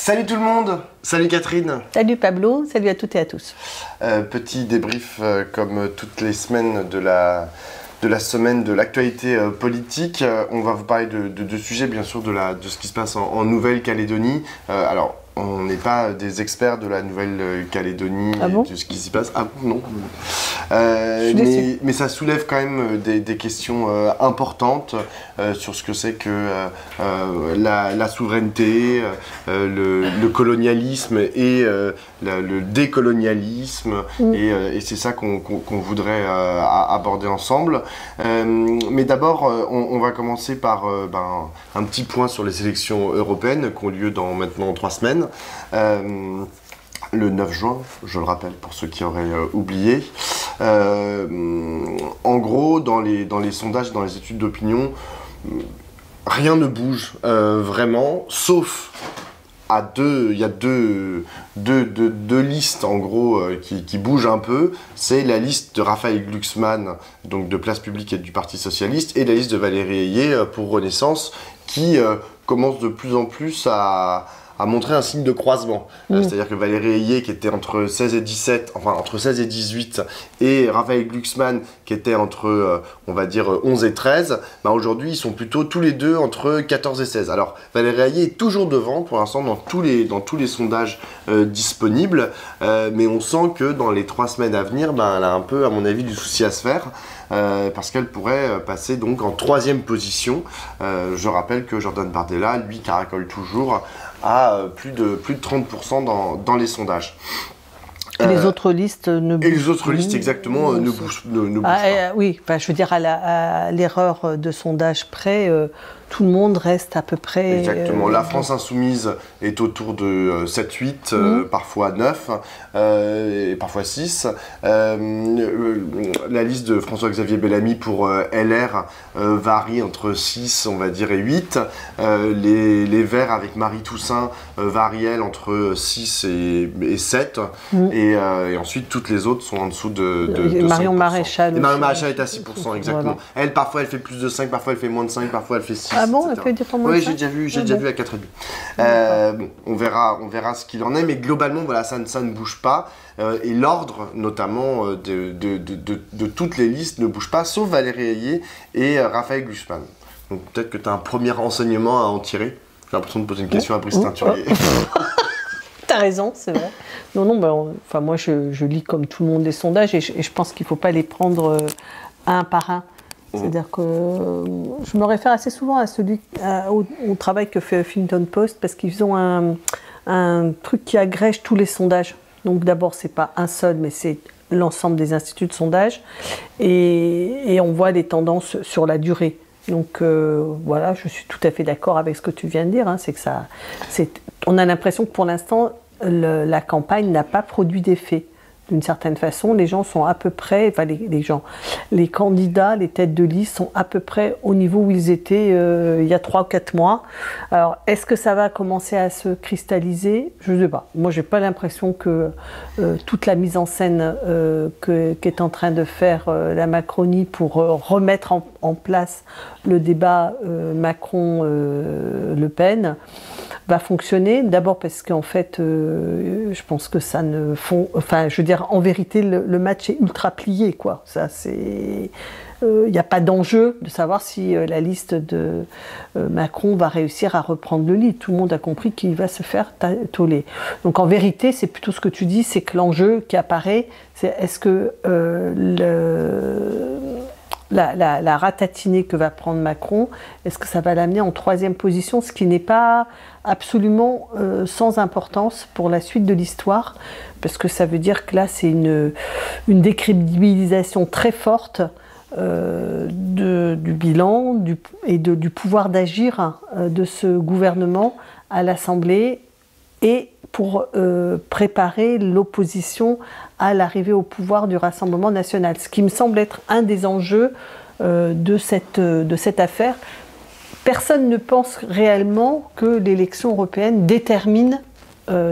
Salut tout le monde, salut Catherine. Salut Pablo, salut à toutes et à tous. Petit débrief comme toutes les semaines de la semaine de l'actualité politique. On va vous parler de deux sujets, bien sûr, de ce qui se passe en Nouvelle-Calédonie. Alors, on n'est pas des experts de la Nouvelle-Calédonie et de ce qui s'y passe. Ah bon, non. Mais ça soulève quand même des questions importantes sur ce que c'est que la souveraineté, le colonialisme et le décolonialisme. Et c'est ça qu'on voudrait aborder ensemble. Mais d'abord, on va commencer par un petit point sur les élections européennes qui ont lieu dans maintenant 3 semaines. Le 9 juin, je le rappelle pour ceux qui auraient oublié. En gros, dans les sondages, dans les études d'opinion, rien ne bouge vraiment, sauf il y a deux listes en gros qui bougent un peu. C'est la liste de Raphaël Glucksmann, donc de Place Publique et du Parti Socialiste, et la liste de Valérie Ayé pour Renaissance, qui commence de plus en plus à montrer un signe de croisement. C'est-à-dire que Valérie Ayé, qui était entre 16 et 17, enfin entre 16 et 18, et Raphaël Glucksmann, qui était entre, on va dire, 11 et 13, aujourd'hui, ils sont plutôt tous les deux entre 14 et 16. Alors, Valérie Ayé est toujours devant, pour l'instant, dans tous les sondages disponibles, mais on sent que dans les 3 semaines à venir, elle a un peu, à mon avis, du souci à se faire. Parce qu'elle pourrait passer donc en 3e position. Je rappelle que Jordan Bardella, lui, caracole toujours à plus de 30% dans les sondages. Et les autres listes ne bougent pas. Et les autres listes, exactement, ne bougent pas. Oui, je veux dire, à l'erreur de sondage près, tout le monde reste à peu près... Exactement. La France Insoumise est autour de 7-8, parfois 9, et parfois 6. La liste de François-Xavier Bellamy pour LR varie entre 6, on va dire, et 8. Les Verts avec Marie Toussaint varient, elles, entre 6 et 7. Et ensuite, toutes les autres sont en dessous de Marion 5%. Maréchal. Et Marion Maréchal est à 6%, exactement. Voilà. Elle, parfois, elle fait plus de 5, parfois, elle fait moins de 5, parfois, elle fait 6. Ah bon, elle peut dire moins de 5. Oui, j'ai déjà vu à 4,5. On verra ce qu'il en est, mais globalement, voilà, ça ne bouge pas. Et l'ordre, notamment, de toutes les listes ne bouge pas, sauf Valérie Ayé et Raphaël Glucksmann. Donc peut-être que tu as un premier renseignement à en tirer. J'ai l'impression de poser une question à Brice Teinturier. T'as raison, c'est vrai. Non, moi je lis comme tout le monde les sondages et je pense qu'il ne faut pas les prendre un par un. C'est-à-dire que je me réfère assez souvent au travail que fait Huffington Post, parce qu'ils ont un truc qui agrège tous les sondages. Donc d'abord, c'est pas un seul, mais c'est l'ensemble des instituts de sondage. Et on voit des tendances sur la durée. Donc voilà, je suis tout à fait d'accord avec ce que tu viens de dire. C'est que on a l'impression que pour l'instant, la campagne n'a pas produit d'effet. D'une certaine façon, les gens sont à peu près, enfin les candidats, les têtes de liste sont à peu près au niveau où ils étaient il y a 3 ou 4 mois. Alors, est-ce que ça va commencer à se cristalliser? Je ne sais pas. Moi, j'ai pas l'impression que toute la mise en scène qu'est en train de faire la Macronie pour remettre en place le débat Macron-Le Pen va fonctionner. D'abord parce qu'en fait, je pense que ça ne font... Enfin, je veux dire, en vérité, le match est ultra plié, quoi. Ça, c'est... Il n'y a pas d'enjeu de savoir si la liste de Macron va réussir à reprendre le lead. Tout le monde a compris qu'il va se faire toller. Donc en vérité, c'est plutôt ce que tu dis, c'est que l'enjeu qui apparaît, c'est est-ce que la ratatinée que va prendre Macron, est-ce que ça va l'amener en 3e position, ce qui n'est pas absolument sans importance pour la suite de l'histoire, parce que ça veut dire que là, c'est une décrédibilisation très forte du bilan et du pouvoir d'agir de ce gouvernement à l'Assemblée et pour préparer l'opposition à l'arrivée au pouvoir du Rassemblement national. Ce qui me semble être un des enjeux de cette affaire. Personne ne pense réellement que l'élection européenne détermine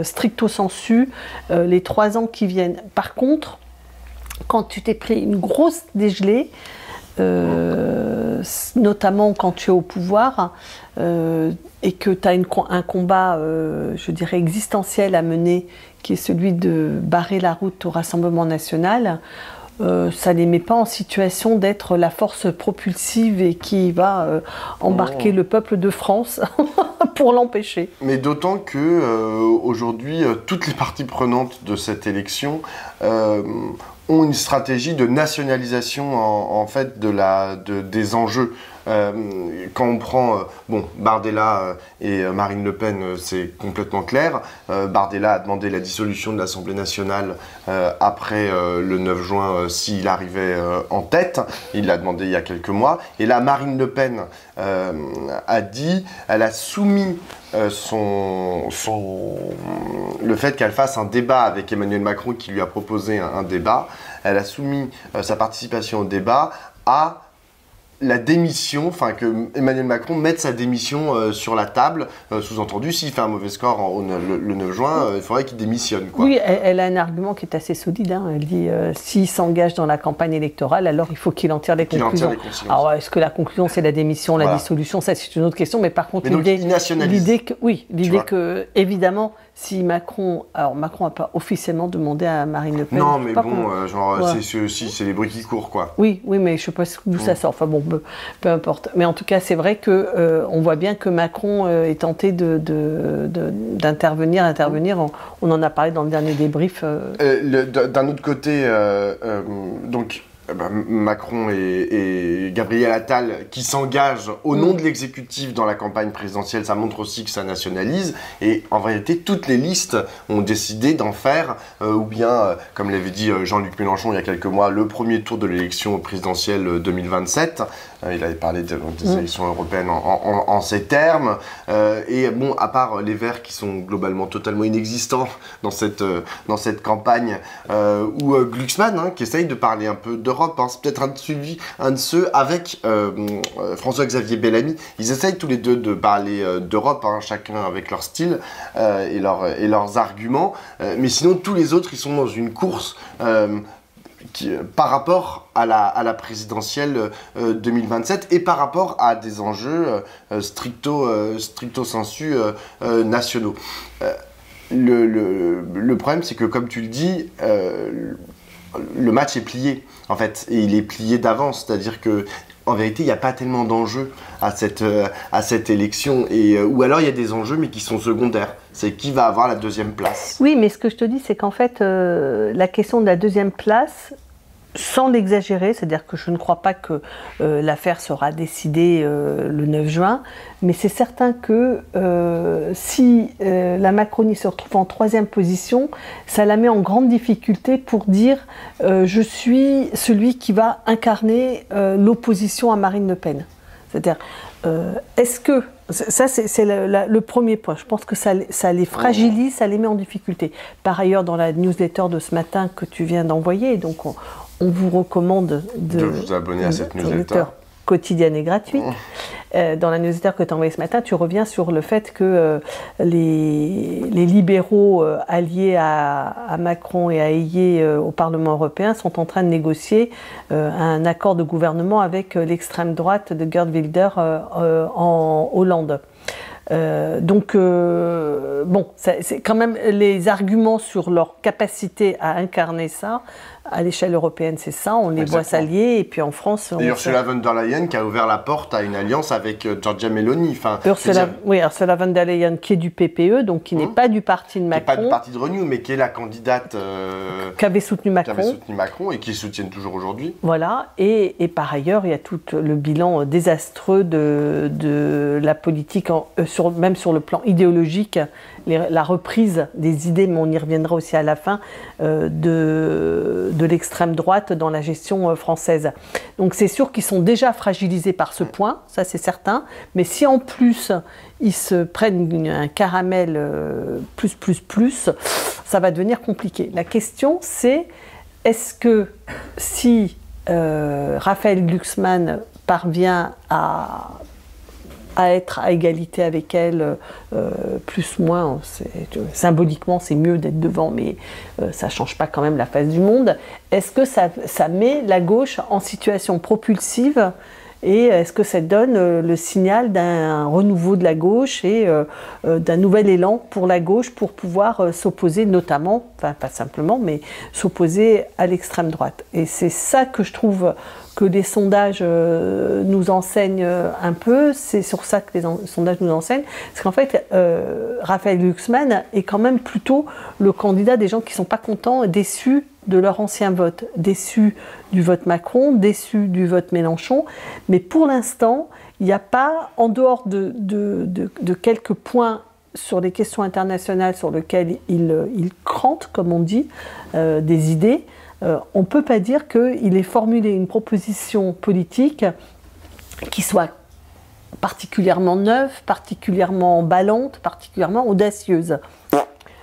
stricto sensu les 3 ans qui viennent. Par contre, quand tu t'es pris une grosse dégelée, notamment quand tu es au pouvoir et que tu as un combat, je dirais, existentiel à mener, qui est celui de barrer la route au Rassemblement national, ça ne les met pas en situation d'être la force propulsive et qui va embarquer le peuple de France pour l'empêcher. Mais d'autant que aujourd'hui, toutes les parties prenantes de cette élection ont une stratégie de nationalisation en fait des enjeux. Quand on prend Bardella et Marine Le Pen, c'est complètement clair. Bardella a demandé la dissolution de l'Assemblée nationale après le 9 juin s'il arrivait en tête. Il l'a demandé il y a quelques mois. Et là, Marine Le Pen elle a soumis le fait qu'elle fasse un débat avec Emmanuel Macron qui lui a proposé un débat. Elle a soumis sa participation au débat à la démission, enfin que Emmanuel Macron mette sa démission sur la table, sous-entendu, s'il fait un mauvais score le 9 juin, il faudrait qu'il démissionne, quoi. Oui, elle a un argument qui est assez solide, hein. Elle dit s'il s'engage dans la campagne électorale, alors il faut qu'il en tire les conclusions. Alors est-ce que la conclusion c'est la démission, la dissolution, ça c'est une autre question, mais par contre l'idée que, évidemment, si Macron n'a pas officiellement demandé à Marine Le Pen. Non, mais bon, c'est les bruits qui courent, quoi. Oui, mais je sais pas d'où ça sort. Enfin bon, peu importe. Mais en tout cas, c'est vrai que on voit bien que Macron est tenté d'intervenir. On en a parlé dans le dernier débrief. D'un autre côté, Macron et Gabriel Attal qui s'engagent au nom de l'exécutif dans la campagne présidentielle, ça montre aussi que ça nationalise. Et en réalité, toutes les listes ont décidé d'en faire, ou bien, comme l'avait dit Jean-Luc Mélenchon il y a quelques mois, le premier tour de l'élection présidentielle 2027. Il avait parlé des élections européennes en ces termes. Et bon, à part les Verts qui sont globalement totalement inexistants dans cette campagne, ou Glucksmann qui essaye de parler un peu d'Europe, c'est peut-être un de ceux avec François-Xavier Bellamy. Ils essayent tous les deux de parler d'Europe, chacun avec leur style et leurs arguments. Mais sinon, tous les autres, ils sont dans une course par rapport à la présidentielle 2027 et par rapport à des enjeux stricto sensu nationaux. Le problème, c'est que, comme tu le dis, le match est plié, en fait, et il est plié d'avance, c'est-à-dire que en vérité, il n'y a pas tellement d'enjeux à cette élection, ou alors il y a des enjeux mais qui sont secondaires. C'est qui va avoir la deuxième place. Oui, mais ce que je te dis, c'est qu'en fait, la question de la deuxième place, sans l'exagérer, c'est-à-dire que je ne crois pas que l'affaire sera décidée le 9 juin, mais c'est certain que si la Macronie se retrouve en troisième position, ça la met en grande difficulté pour dire je suis celui qui va incarner l'opposition à Marine Le Pen. C'est-à-dire, est-ce que... Ça, c'est le premier point. Je pense que ça les fragilise, ça les met en difficulté. Par ailleurs, dans la newsletter de ce matin que tu viens d'envoyer, donc on vous recommande de vous abonner à cette newsletter quotidienne et gratuite. Dans la newsletter que tu as envoyée ce matin, tu reviens sur le fait que les libéraux alliés à Macron et à Hayé au Parlement européen sont en train de négocier un accord de gouvernement avec l'extrême droite de Geert Wilders en Hollande. C'est quand même les arguments sur leur capacité à incarner ça. À l'échelle européenne, c'est ça, on les voit s'allier, et puis en France... Et Ursula von der Leyen qui a ouvert la porte à une alliance avec Giorgia Meloni. Ursula von der Leyen qui est du PPE, donc qui n'est pas du parti de Macron. Qui n'est pas du parti de Renew, mais qui est la candidate... qu'avait soutenu Macron et qui soutiennent toujours aujourd'hui. Voilà, et par ailleurs, il y a tout le bilan désastreux de la politique, même sur le plan idéologique, la reprise des idées, mais on y reviendra aussi à la fin, de l'extrême droite dans la gestion française. Donc c'est sûr qu'ils sont déjà fragilisés par ce point, ça c'est certain, mais si en plus ils se prennent un caramel plus, ça va devenir compliqué. La question c'est, est-ce que si Raphaël Glucksmann parvient à être à égalité avec elle, plus ou moins, symboliquement c'est mieux d'être devant, mais ça ne change pas quand même la face du monde. Est-ce que ça met la gauche en situation propulsive et est-ce que ça donne le signal d'un renouveau de la gauche et d'un nouvel élan pour la gauche pour pouvoir s'opposer notamment, enfin pas simplement, mais s'opposer à l'extrême droite. Et c'est ça que je trouve que les sondages nous enseignent un peu, c'est sur ça que les sondages nous enseignent, parce qu'en fait, Raphaël Glucksmann est quand même plutôt le candidat des gens qui ne sont pas contents, déçus de leur ancien vote, déçus du vote Macron, déçus du vote Mélenchon, mais pour l'instant, il n'y a pas, en dehors de quelques points sur les questions internationales sur lesquelles il crante, comme on dit, des idées, on ne peut pas dire qu'il ait formulé une proposition politique qui soit particulièrement neuve, particulièrement emballante, particulièrement audacieuse.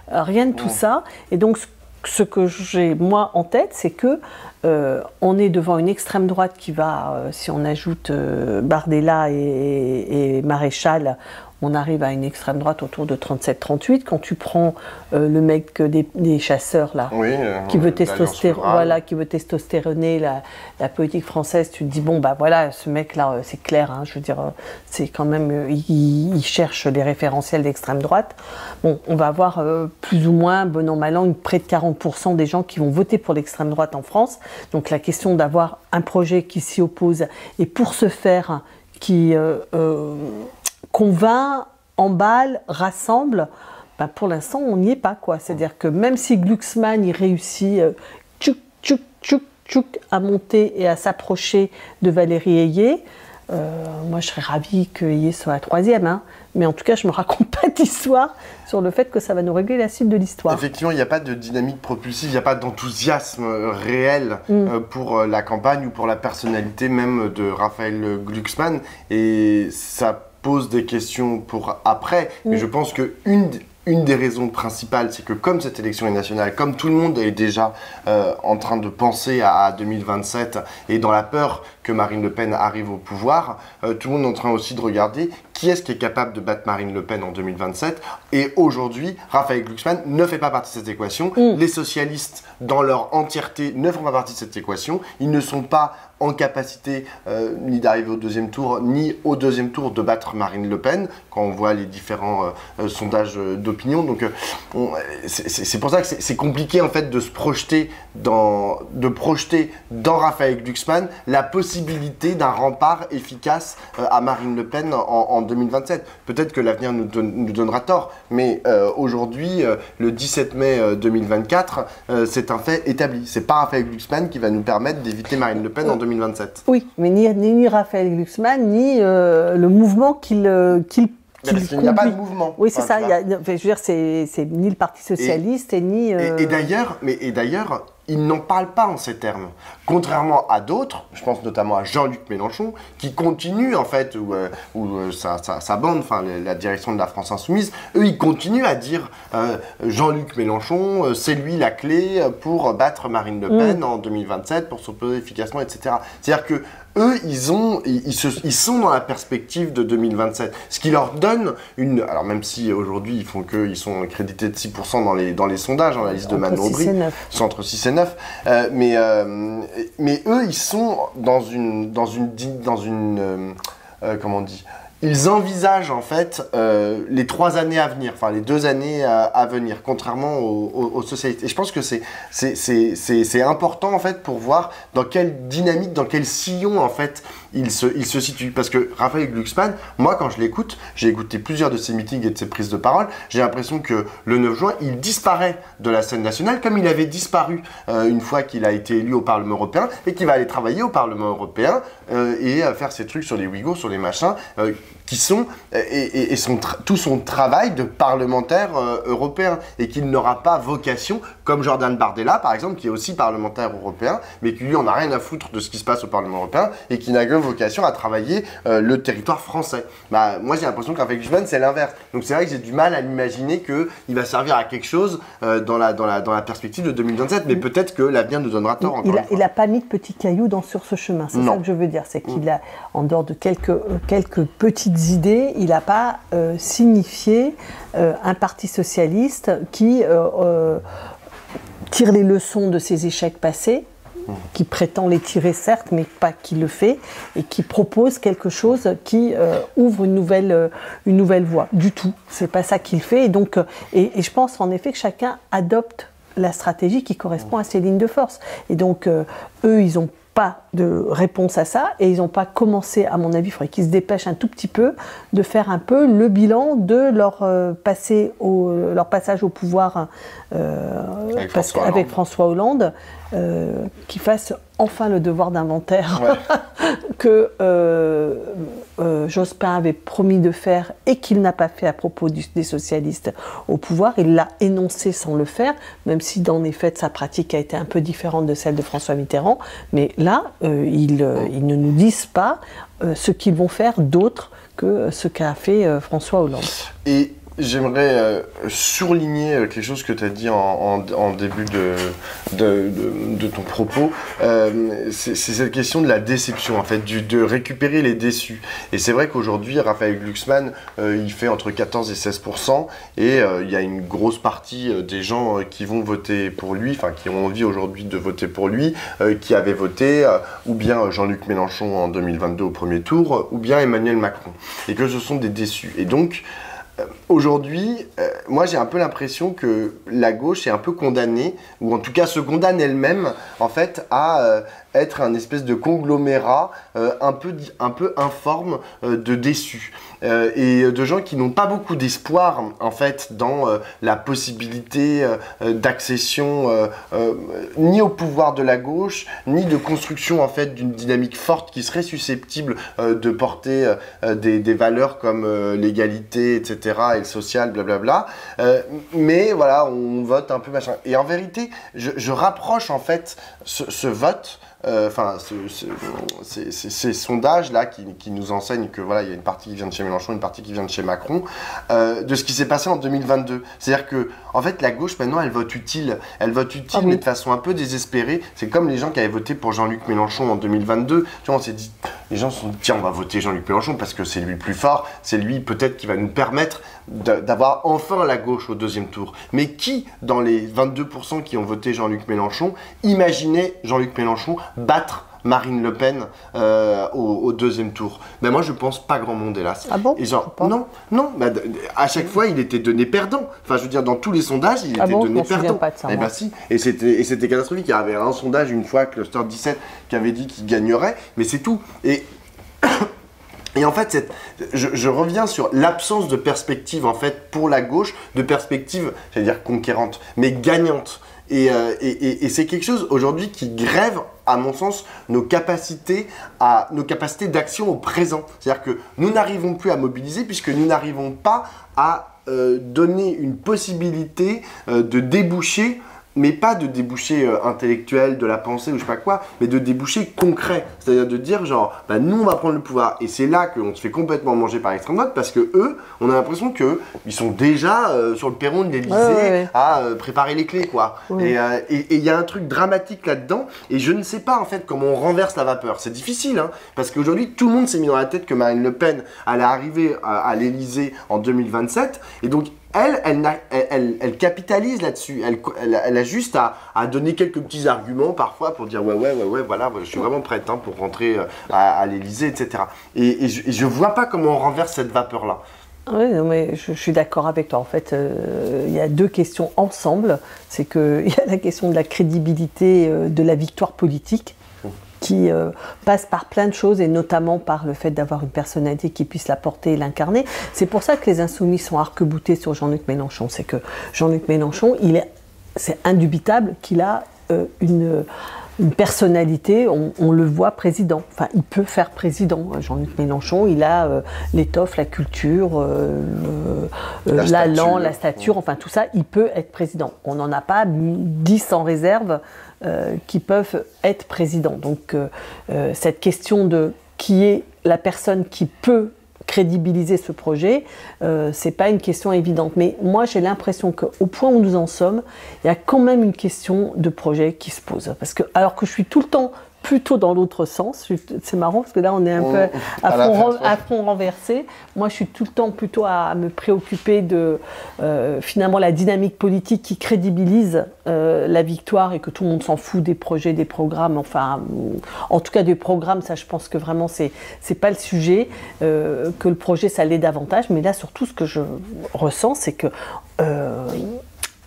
Rien de tout ça. Et donc, ce que j'ai, moi, en tête, c'est que on est devant une extrême droite qui va, si on ajoute Bardella et Maréchal, on arrive à une extrême droite autour de 37-38. Quand tu prends le mec des chasseurs, là, oui, qui veut testostéroner la politique française, tu te dis, bon, bah voilà, ce mec-là, c'est clair, hein, je veux dire, c'est quand même, il cherche les référentiels d'extrême droite. Bon, on va avoir plus ou moins, bon an, mal an, près de 40% des gens qui vont voter pour l'extrême droite en France. Donc la question d'avoir un projet qui s'y oppose, et pour ce faire, qui convainc, emballe, rassemble, ben pour l'instant on n'y est pas, quoi. C'est-à-dire que même si Glucksmann il réussit à monter et à s'approcher de Valérie Ayé, moi je serais ravie que Ayé soit la troisième, hein. Mais en tout cas je ne me raconte pas d'histoire sur le fait que ça va nous régler la suite de l'histoire. Effectivement, il n'y a pas de dynamique propulsive, il n'y a pas d'enthousiasme réel pour la campagne ou pour la personnalité même de Raphaël Glucksmann, et ça pose des questions pour après, mais je pense que une des raisons principales, c'est que comme cette élection est nationale, comme tout le monde est déjà en train de penser à 2027 et dans la peur que Marine Le Pen arrive au pouvoir, tout le monde est en train aussi de regarder qui est-ce qui est capable de battre Marine Le Pen en 2027. Et aujourd'hui, Raphaël Glucksmann ne fait pas partie de cette équation. Les socialistes, dans leur entièreté, ne font pas partie de cette équation. Ils ne sont pas en capacité ni d'arriver au deuxième tour, ni au deuxième tour de battre Marine Le Pen, quand on voit les différents sondages d'opinion. Donc c'est pour ça que c'est compliqué en fait de se projeter dans Raphaël Glucksmann la possibilité d'un rempart efficace à Marine Le Pen en 2027. Peut-être que l'avenir nous donnera tort, mais aujourd'hui, le 17 mai 2024, c'est un fait établi. C'est pas Raphaël Glucksmann qui va nous permettre d'éviter Marine Le Pen en 2027. Oui, mais ni Raphaël Glucksmann, ni le mouvement qu'il parce qu'il n'y a pas de mouvement. Oui, c'est ça. Je veux dire, c'est ni le Parti Socialiste et ni... Et d'ailleurs, il n'en parle pas en ces termes. Contrairement à d'autres, je pense notamment à Jean-Luc Mélenchon, qui continue en fait, ou sa bande, enfin la direction de la France Insoumise, eux ils continuent à dire Jean-Luc Mélenchon, c'est lui la clé pour battre Marine Le Pen en 2027, pour s'opposer efficacement, etc. C'est-à-dire que eux, ils sont dans la perspective de 2027. Ce qui leur donne une... Alors même si aujourd'hui, ils sont crédités de 6% dans les sondages, dans la liste de Manon Aubry. C'est entre 6 et 9. Mais eux, ils sont dans une comment on dit, ils envisagent en fait les 3 années à venir, enfin les 2 années à venir, contrairement aux socialistes. Et je pense que c'est important en fait pour voir dans quelle dynamique, dans quel sillon en fait il se situe. Parce que Raphaël Glucksmann, moi quand je l'écoute, j'ai écouté plusieurs de ses meetings et de ses prises de parole, j'ai l'impression que le 9 juin, il disparaît de la scène nationale comme il avait disparu une fois qu'il a été élu au Parlement européen, et qu'il va aller travailler au Parlement européen et faire ses trucs sur les Ouïghours, sur les machins, qui sont tout son travail de parlementaire européen, et qu'il n'aura pas vocation, comme Jordan Bardella par exemple, qui est aussi parlementaire européen, mais qui lui en a rien à foutre de ce qui se passe au Parlement européen, et qui n'a que vocation à travailler le territoire français. Bah, moi j'ai l'impression qu'avec Glucksmann c'est l'inverse. Donc c'est vrai que j'ai du mal à l'imaginer qu'il va servir à quelque chose dans la perspective de 2027, mais peut-être que l'avenir nous donnera tort. Il n'a pas mis de petits cailloux sur ce chemin, c'est ça que je veux dire, c'est qu'il a, en dehors de quelques petites idées, il n'a pas signifié un parti socialiste qui tire les leçons de ses échecs passés, qui prétend les tirer certes, mais pas qui le fait, et qui propose quelque chose qui ouvre une nouvelle voie. Du tout, c'est pas ça qu'il fait. Et donc, et je pense en effet que chacun adopte la stratégie qui correspond à ses lignes de force. Et donc, eux, ils n'ont pas de réponse à ça, et ils n'ont pas commencé, à mon avis, il faudrait qu'ils se dépêchent un tout petit peu de faire un peu le bilan de leur passage au pouvoir avec François Hollande, qu'ils fassent enfin le devoir d'inventaire que Jospin avait promis de faire et qu'il n'a pas fait à propos des socialistes au pouvoir. Il l'a énoncé sans le faire, même si dans les faits sa pratique a été un peu différente de celle de François Mitterrand. Mais là, ils ne nous disent pas ce qu'ils vont faire d'autre que ce qu'a fait François Hollande. Et j'aimerais surligner quelque chose que tu as dit en début de ton propos. C'est cette question de la déception, en fait, de récupérer les déçus. Et c'est vrai qu'aujourd'hui, Raphaël Glucksmann, il fait entre 14 et 16%, et il y a une grosse partie des gens qui vont voter pour lui, enfin qui ont envie aujourd'hui de voter pour lui, qui avaient voté ou bien Jean-Luc Mélenchon en 2022 au premier tour, ou bien Emmanuel Macron. Et que ce sont des déçus. Et donc, aujourd'hui, moi j'ai un peu l'impression que la gauche est un peu condamnée, ou en tout cas se condamne elle-même, en fait, à être un espèce de conglomérat un peu informe de déçus. Et de gens qui n'ont pas beaucoup d'espoir, en fait, dans la possibilité d'accession ni au pouvoir de la gauche, ni de construction, en fait, d'une dynamique forte qui serait susceptible de porter des valeurs comme l'égalité, etc., et le social, blablabla. Mais voilà, on vote un peu machin. Et en vérité, je rapproche, en fait, ce vote, ces sondages-là qui nous enseignent que voilà, il y a une partie qui vient de chez Mélenchon, une partie qui vient de chez Macron, de ce qui s'est passé en 2022. C'est-à-dire que, en fait, la gauche, maintenant, elle vote utile. Elle vote utile, mais de façon un peu désespérée. C'est comme les gens qui avaient voté pour Jean-Luc Mélenchon en 2022. Tu vois, on s'est dit, les gens se sont dit, tiens, on va voter Jean-Luc Mélenchon parce que c'est lui le plus fort, c'est lui peut-être qui va nous permettre d'avoir enfin la gauche au deuxième tour. Mais qui, dans les 22% qui ont voté Jean-Luc Mélenchon, imaginait Jean-Luc Mélenchon battre Marine Le Pen au deuxième tour? Ben moi je pense pas grand monde, hélas. Ah bon? Et genre, non, bah, à chaque fois il était donné perdant. Enfin je veux dire, dans tous les sondages il était donné perdant. Pas de ça, et bah si, et c'était catastrophique. Il y avait un sondage une fois, Cluster 17, qui avait dit qu'il gagnerait, mais c'est tout. Et en fait, je reviens sur l'absence de perspective, en fait, pour la gauche, de perspective, j'allais dire conquérante, mais gagnante. Et c'est quelque chose aujourd'hui qui grève, à mon sens, nos capacités d'action au présent. C'est-à-dire que nous n'arrivons plus à mobiliser puisque nous n'arrivons pas à donner une possibilité de déboucher, mais pas de débouché intellectuel, de la pensée ou je sais pas quoi, mais de débouché concret. C'est-à-dire de dire genre, bah, nous on va prendre le pouvoir. Et c'est là qu'on se fait complètement manger par l'extrême droite parce que eux, on a l'impression qu'ils sont déjà sur le perron de l'Élysée à préparer les clés, quoi. Et il y a un truc dramatique là-dedans. Et je ne sais pas en fait comment on renverse la vapeur. C'est difficile, hein, parce qu'aujourd'hui tout le monde s'est mis dans la tête que Marine Le Pen allait arriver à l'Élysée en 2027. Et donc elle capitalise là-dessus. Elle a juste à donner quelques petits arguments parfois pour dire ouais, voilà, je suis vraiment prête pour rentrer à l'Élysée, etc. Et je vois pas comment on renverse cette vapeur-là. Oui, mais je suis d'accord avec toi. En fait, il y a deux questions ensemble. C'est qu'il y a la question de la crédibilité de la victoire politique, qui passe par plein de choses, et notamment par le fait d'avoir une personnalité qui puisse la porter et l'incarner. C'est pour ça que les Insoumis sont arc-boutés sur Jean-Luc Mélenchon. C'est que Jean-Luc Mélenchon, c'est indubitable qu'il a une personnalité, on le voit président. Enfin, il peut faire président. Jean-Luc Mélenchon, il a l'étoffe, la culture, l'allant, la stature, enfin tout ça, il peut être président. On n'en a pas 10 en réserve qui peuvent être présidents. Donc cette question de qui est la personne qui peut crédibiliser ce projet, c'est pas une question évidente. Mais moi j'ai l'impression qu'au point où nous en sommes, il y a quand même une question de projet qui se pose. Parce que, alors que je suis tout le temps plutôt dans l'autre sens. C'est marrant parce que là, on est un peu à front renversé. Moi, je suis tout le temps plutôt à me préoccuper de finalement la dynamique politique qui crédibilise la victoire et que tout le monde s'en fout des projets, des programmes. Enfin, en tout cas, des programmes, ça, je pense que vraiment, c'est pas le sujet. Que le projet, ça l'est davantage. Mais là, surtout, ce que je ressens, c'est que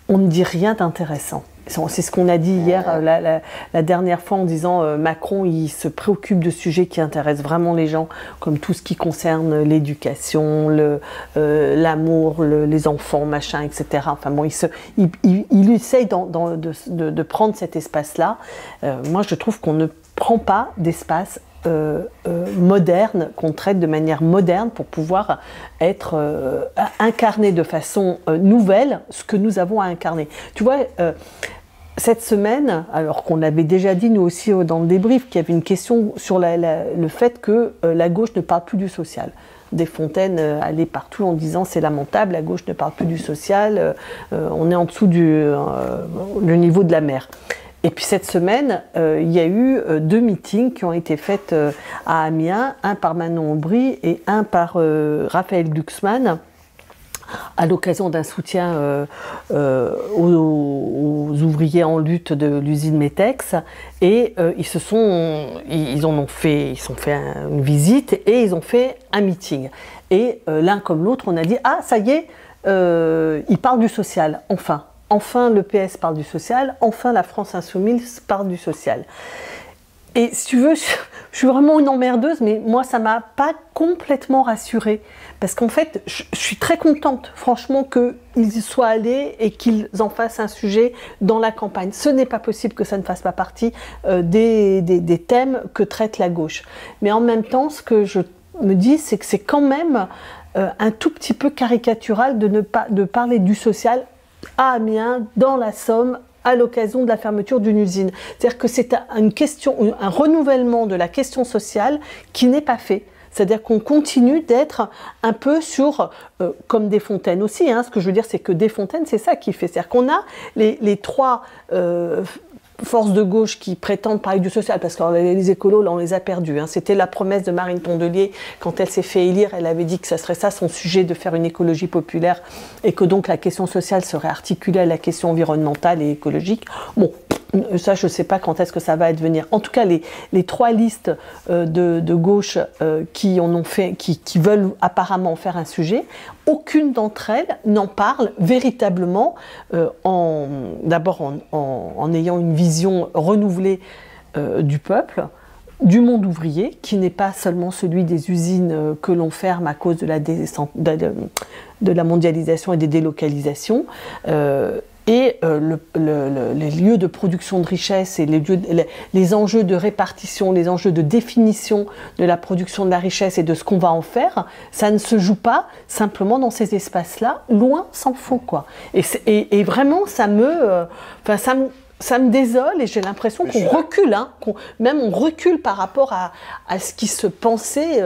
on ne dit rien d'intéressant. C'est ce qu'on a dit hier, la dernière fois, en disant Macron, il se préoccupe de sujets qui intéressent vraiment les gens, comme tout ce qui concerne l'éducation, l'amour, les enfants, machin, etc. Enfin bon, il essaye de prendre cet espace-là. Moi, je trouve qu'on ne prend pas d'espace moderne, qu'on traite de manière moderne pour pouvoir être incarné de façon nouvelle ce que nous avons à incarner. Tu vois, cette semaine, alors qu'on l'avait déjà dit nous aussi dans le débrief, qu'il y avait une question sur le fait que la gauche ne parle plus du social. Desfontaine allait partout en disant c'est lamentable, la gauche ne parle plus du social, on est en dessous le niveau de la mer. Et puis cette semaine, il y a eu 2 meetings qui ont été faits à Amiens, un par Manon Aubry et un par Raphaël Glucksmann, à l'occasion d'un soutien aux ouvriers en lutte de l'usine Metex. Et ils ont fait une visite et ils ont fait un meeting. Et l'un comme l'autre, on a dit « Ah, ça y est, ils parlent du social, enfin ». Enfin, le PS parle du social, enfin la France Insoumise parle du social. Et si tu veux, je suis vraiment une emmerdeuse, mais moi, ça ne m'a pas complètement rassurée. Parce qu'en fait, je suis très contente, franchement, qu'ils y soient allés et qu'ils en fassent un sujet dans la campagne. Ce n'est pas possible que ça ne fasse pas partie des thèmes que traite la gauche. Mais en même temps, ce que je me dis, c'est que c'est quand même un tout petit peu caricatural de parler du social à Amiens, dans la Somme, à l'occasion de la fermeture d'une usine. C'est-à-dire que c'est un renouvellement de la question sociale qui n'est pas fait. C'est-à-dire qu'on continue d'être un peu sur, comme Desfontaine aussi, ce que je veux dire, c'est que Desfontaine, c'est ça qui fait. C'est-à-dire qu'on a les trois forces de gauche qui prétendent parler du social, parce que les écolos, là, on les a perdus. C'était la promesse de Marine Tondelier, quand elle s'est fait élire, elle avait dit que ça serait ça son sujet, de faire une écologie populaire, et que donc la question sociale serait articulée à la question environnementale et écologique. Bon, ça, je ne sais pas quand est-ce que ça va advenir. En tout cas, les 3 listes de gauche qui veulent apparemment faire un sujet, aucune d'entre elles n'en parle véritablement, d'abord en ayant une vision renouvelée du peuple, du monde ouvrier, qui n'est pas seulement celui des usines que l'on ferme à cause de la mondialisation et des délocalisations, et les lieux de production de richesse et les enjeux de répartition, les enjeux de définition de la production de la richesse et de ce qu'on va en faire, ça ne se joue pas simplement dans ces espaces-là, loin s'en faut, quoi. Et vraiment, ça me désole, et j'ai l'impression qu'on recule, on recule par rapport à ce qui se pensait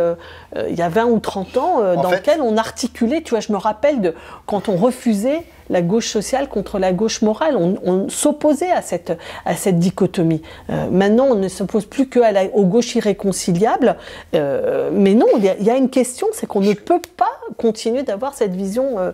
il y a 20 ou 30 ans, lequel on articulait, tu vois, je me rappelle quand on refusait la gauche sociale contre la gauche morale, on s'opposait à cette dichotomie. Maintenant, on ne s'oppose plus qu'aux gauches irréconciliables, mais non, il y a une question, c'est qu'on ne peut pas continuer d'avoir cette vision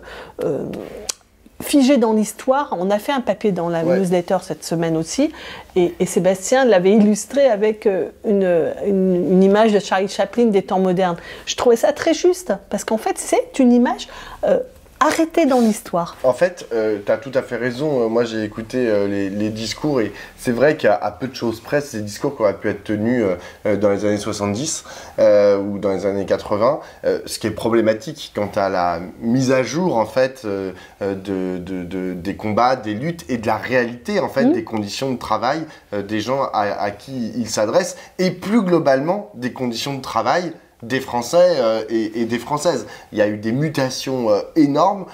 figé dans l'histoire. On a fait un papier dans la newsletter cette semaine aussi, et Sébastien l'avait illustré avec une image de Charlie Chaplin des temps modernes. Je trouvais ça très juste, parce qu'en fait, c'est une image arrêtée dans l'histoire. En fait, tu as tout à fait raison. Moi, j'ai écouté les discours, et c'est vrai qu'à peu de choses près, c'est des discours qui auraient pu être tenus dans les années 70 ou dans les années 80. Ce qui est problématique quant à la mise à jour, en fait, des combats, des luttes et de la réalité, en fait, des conditions de travail des gens à qui ils s'adressent, et plus globalement, des conditions de travail des Français et des Françaises. Il y a eu des mutations énormes.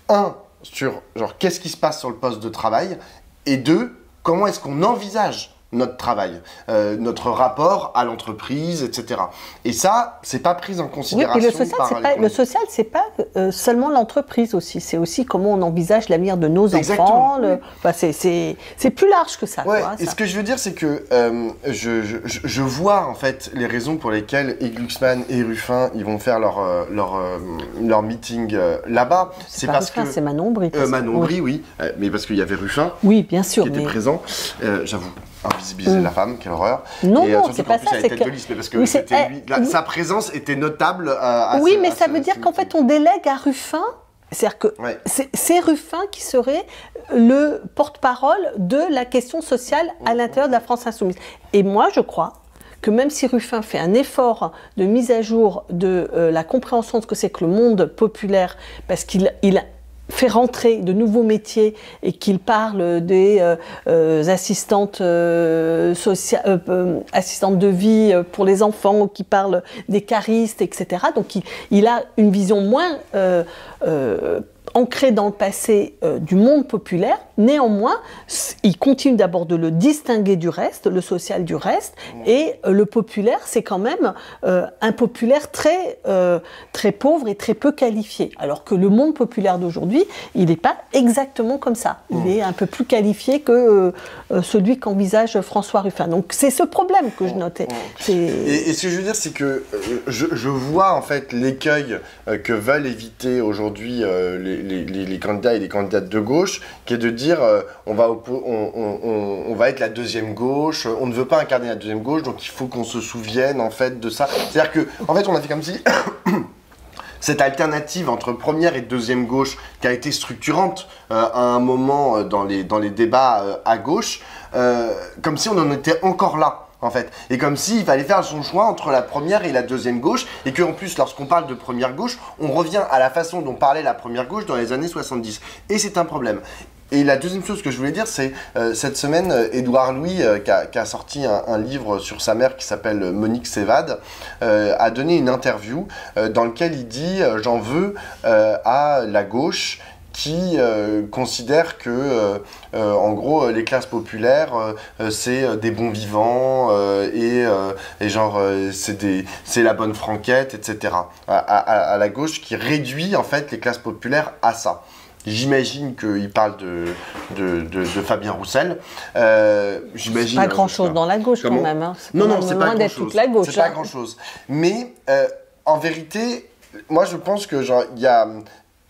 1, sur qu'est-ce qui se passe sur le poste de travail, et 2, comment est-ce qu'on envisage notre travail, notre rapport à l'entreprise, etc. Et ça, c'est pas pris en considération. Oui, et le social, c'est pas seulement l'entreprise aussi. C'est aussi comment on envisage l'avenir de nos enfants. Enfin, c'est plus large que ça. Ouais, quoi, et ça. ce que je veux dire, c'est que je vois en fait les raisons pour lesquelles Glucksmann et Ruffin ils vont faire leur meeting là-bas. C'est parce Ruffin, c'est Manon Bry. Manon Bry, oui, mais parce qu'il y avait Ruffin. Oui, bien sûr. Qui était présent. J'avoue. Invisibiliser la femme, quelle horreur. Non, c'est pas ça. C'est que... mais parce que c'était lui, sa présence était notable. Oui, mais ça veut dire qu'en fait, on délègue à Ruffin. C'est-à-dire que c'est Ruffin qui serait le porte-parole de la question sociale à l'intérieur de la France insoumise. Et moi, je crois que même si Ruffin fait un effort de mise à jour de la compréhension de ce que c'est que le monde populaire, parce qu'il fait rentrer de nouveaux métiers et qu'il parle des assistantes assistantes de vie pour les enfants, qu'il parle des caristes, etc. Donc il a une vision moins ancré dans le passé du monde populaire. Néanmoins, il continue d'abord de le distinguer du reste, le social du reste, et le populaire, c'est quand même un populaire très pauvre et très peu qualifié. Alors que le monde populaire d'aujourd'hui, il n'est pas exactement comme ça. Il est un peu plus qualifié que celui qu'envisage François Ruffin. Donc c'est ce problème que je notais. Et ce que je veux dire, c'est que je vois en fait l'écueil que veulent éviter aujourd'hui les candidats et les candidates de gauche, qui est de dire on va être la deuxième gauche, on ne veut pas incarner la deuxième gauche, donc il faut qu'on se souvienne en fait de ça. C'est-à-dire que en fait on a fait comme si cette alternative entre première et deuxième gauche qui a été structurante à un moment dans les débats à gauche, comme si on en était encore là. En fait, et comme s'il fallait faire son choix entre la première et la deuxième gauche, et qu'en plus, lorsqu'on parle de première gauche, on revient à la façon dont parlait la première gauche dans les années 70. Et c'est un problème. Et la deuxième chose que je voulais dire, c'est cette semaine, Édouard Louis, qui a sorti un livre sur sa mère qui s'appelle Monique s'évade, a donné une interview dans laquelle il dit « J'en veux à la gauche » qui considère que, en gros, les classes populaires, c'est des bons vivants et genre, c'est la bonne franquette, etc. À la gauche qui réduit, en fait, les classes populaires à ça. J'imagine qu'il parle de Fabien Roussel. J'imagine. Pas grand-chose dans la gauche, quand même. Hein. Non, c'est pas grand-chose. Toute la gauche. C'est pas grand-chose. Mais, en vérité, moi, je pense que, genre,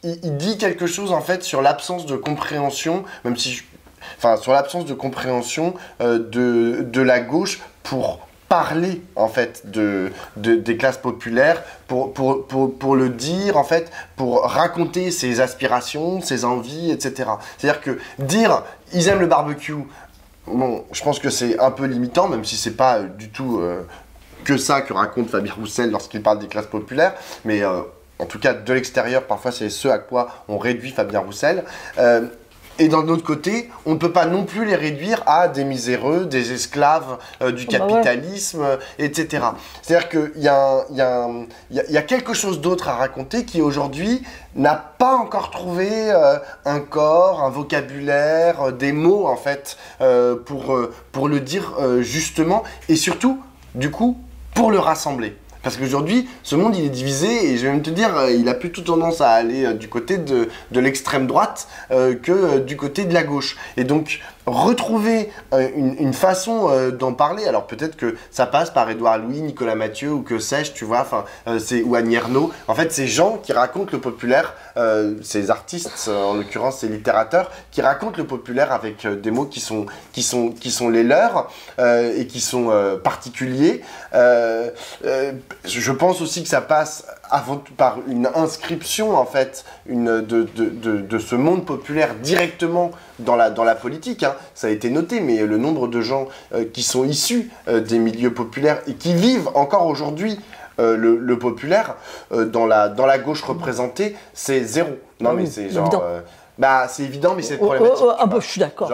il dit quelque chose en fait sur l'absence de compréhension, même si, sur l'absence de compréhension de la gauche pour parler en fait des classes populaires, pour le dire en fait, pour raconter ses aspirations, ses envies, etc. C'est-à-dire que dire ils aiment le barbecue, bon, je pense que c'est un peu limitant, même si c'est pas du tout que ça que raconte Fabien Roussel lorsqu'il parle des classes populaires, mais en tout cas, de l'extérieur, parfois, c'est ce à quoi on réduit Fabien Roussel. Et d'un autre côté, on ne peut pas non plus les réduire à des miséreux, des esclaves du capitalisme, etc. C'est-à-dire qu'il y a quelque chose d'autre à raconter qui, aujourd'hui, n'a pas encore trouvé un corps, un vocabulaire, des mots, en fait, pour le dire justement, et surtout, du coup, pour le rassembler. Parce qu'aujourd'hui, ce monde, il est divisé, et je vais même te dire, il a plutôt tendance à aller du côté de l'extrême droite que du côté de la gauche. Et donc, retrouver une façon d'en parler, alors peut-être que ça passe par Édouard Louis, Nicolas Mathieu, ou que sais-je, tu vois, ou Annie Ernaux. En fait, ces gens qui racontent le populaire, ces artistes, en l'occurrence ces littérateurs, qui racontent le populaire avec des mots qui sont les leurs et qui sont particuliers. Je pense aussi que ça passe avant tout par une inscription en fait de ce monde populaire directement dans la politique, hein. Ça a été noté, mais le nombre de gens qui sont issus des milieux populaires et qui vivent encore aujourd'hui le populaire dans la gauche représentée, c'est zéro. Non, mais c'est genre... c'est évident, mais c'est problématique. Je suis d'accord.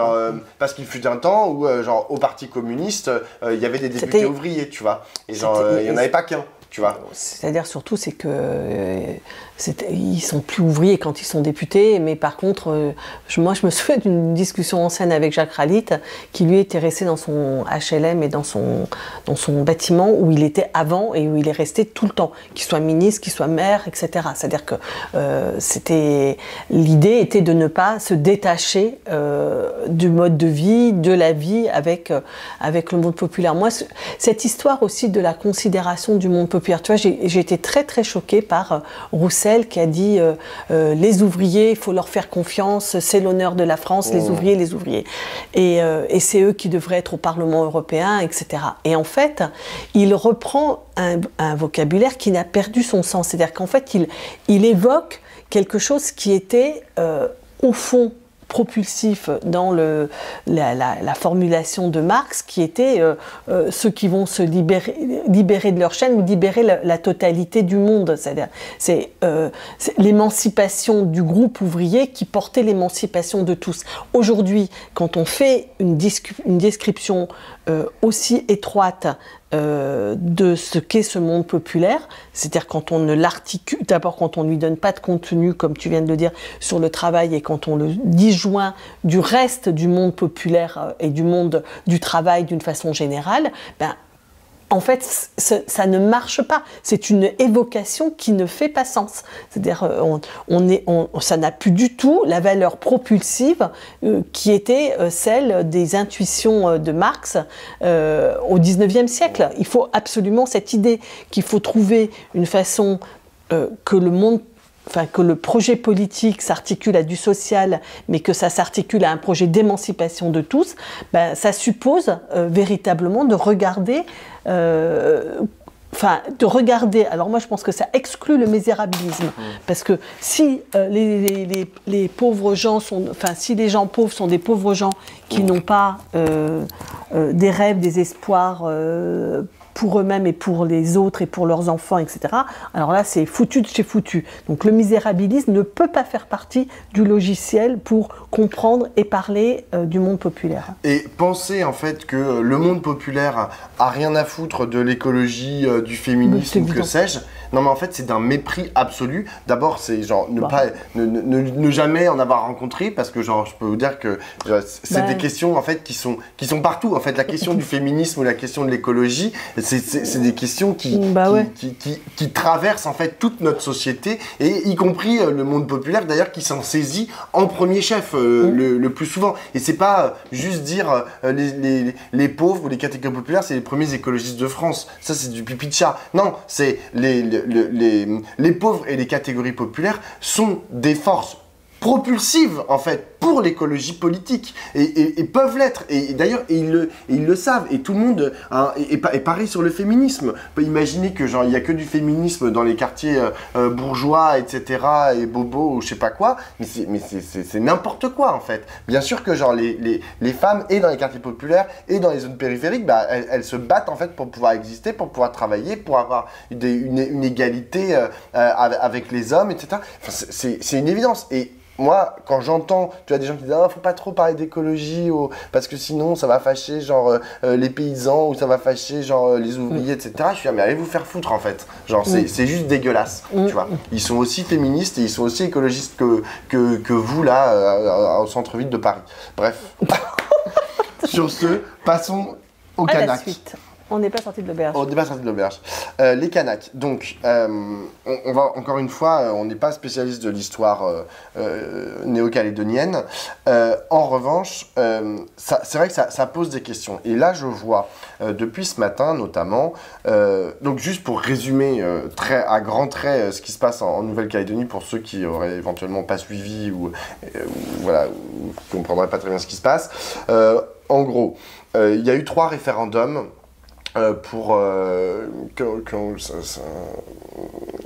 Parce qu'il fut un temps où, au Parti communiste, il y avait des députés ouvriers, tu vois. Et genre, il n'y en avait pas qu'un. tu vois. C'est-à-dire surtout, c'est que ils sont plus ouvriers quand ils sont députés, mais par contre, moi je me souviens d'une discussion ancienne avec Jacques Ralit, qui lui était resté dans son HLM et dans son bâtiment où il était avant et où il est resté tout le temps, qu'il soit ministre, qu'il soit maire, etc. C'est-à-dire que l'idée était de ne pas se détacher du mode de vie, de la vie avec le monde populaire. Moi, cette histoire aussi de la considération du monde populaire, tu vois, j'ai été très très choquée par Roussel qui a dit les ouvriers, il faut leur faire confiance, c'est l'honneur de la France, les ouvriers. Et c'est eux qui devraient être au Parlement européen, etc. Et en fait, il reprend un vocabulaire qui n'a perdu son sens. C'est-à-dire qu'en fait, il évoque quelque chose qui était au fond propulsif dans la formulation de Marx, qui était ceux qui vont se libérer de leur chaîne ou libérer la totalité du monde. C'est-à-dire, c'est l'émancipation du groupe ouvrier qui portait l'émancipation de tous. Aujourd'hui, quand on fait une description aussi étroite de ce qu'est ce monde populaire, c'est-à-dire quand on ne l'articule, d'abord quand on ne lui donne pas de contenu, comme tu viens de le dire, sur le travail, et quand on le disjoint du reste du monde populaire et du monde du travail d'une façon générale, en fait, ça ne marche pas. C'est une évocation qui ne fait pas sens. C'est-à-dire, ça n'a plus du tout la valeur propulsive qui était celle des intuitions de Marx au XIXe siècle. Il faut absolument cette idée qu'il faut trouver une façon que le projet politique s'articule à du social, mais que ça s'articule à un projet d'émancipation de tous, ça suppose véritablement de regarder... alors moi je pense que ça exclut le misérabilisme, parce que si les pauvres gens si les gens pauvres sont des pauvres gens qui n'ont pas des rêves, des espoirs pour eux-mêmes et pour les autres et pour leurs enfants, etc. Alors là, c'est foutu de chez foutu. Donc le misérabilisme ne peut pas faire partie du logiciel pour comprendre et parler du monde populaire. Et penser en fait que le monde populaire a rien à foutre de l'écologie, du féminisme, que sais-je. Non mais en fait c'est d'un mépris absolu. D'abord c'est genre ne jamais en avoir rencontré, parce que genre je peux vous dire que c'est des questions en fait qui sont partout. En fait la question du féminisme ou la question de l'écologie, c'est des questions qui traversent en fait toute notre société, et y compris le monde populaire d'ailleurs, qui s'en saisit en premier chef le plus souvent. Et c'est pas juste dire les pauvres ou les catégories populaires c'est les premiers écologistes de France. Ça c'est du pipi de chat. Non, c'est les pauvres et les catégories populaires sont des forces propulsives en fait pour l'écologie politique, et peuvent l'être, et d'ailleurs ils le savent, et tout le monde est pareil sur le féminisme. On peut imaginer que genre il y a que du féminisme dans les quartiers bourgeois, etc., et bobo ou je sais pas quoi, mais c'est n'importe quoi en fait. Bien sûr que genre les femmes, et dans les quartiers populaires et dans les zones périphériques, elles se battent en fait pour pouvoir exister, pour pouvoir travailler, pour avoir une égalité avec les hommes, etc. Enfin, c'est une évidence. Et moi, quand j'entends, tu as des gens qui disent « Ah, faut pas trop parler d'écologie, parce que sinon ça va fâcher genre les paysans, ou ça va fâcher genre les ouvriers, etc. » Je suis « Ah, mais allez vous faire foutre en fait. » Genre c'est juste dégueulasse, tu vois. Ils sont aussi féministes et ils sont aussi écologistes que vous là, au centre-ville de Paris. Bref. Sur ce, passons au Kanak. La suite. On n'est pas sorti de l'auberge. On n'est pas sorti de l'auberge. Les Kanaks. Donc, on va encore une fois, on n'est pas spécialiste de l'histoire néo-calédonienne. En revanche, c'est vrai que ça pose des questions. Et là, je vois, depuis ce matin notamment, donc juste pour résumer à grands traits ce qui se passe en Nouvelle-Calédonie, pour ceux qui auraient éventuellement pas suivi ou voilà, ou qui ne comprendraient pas très bien ce qui se passe. En gros, il y a eu 3 référendums.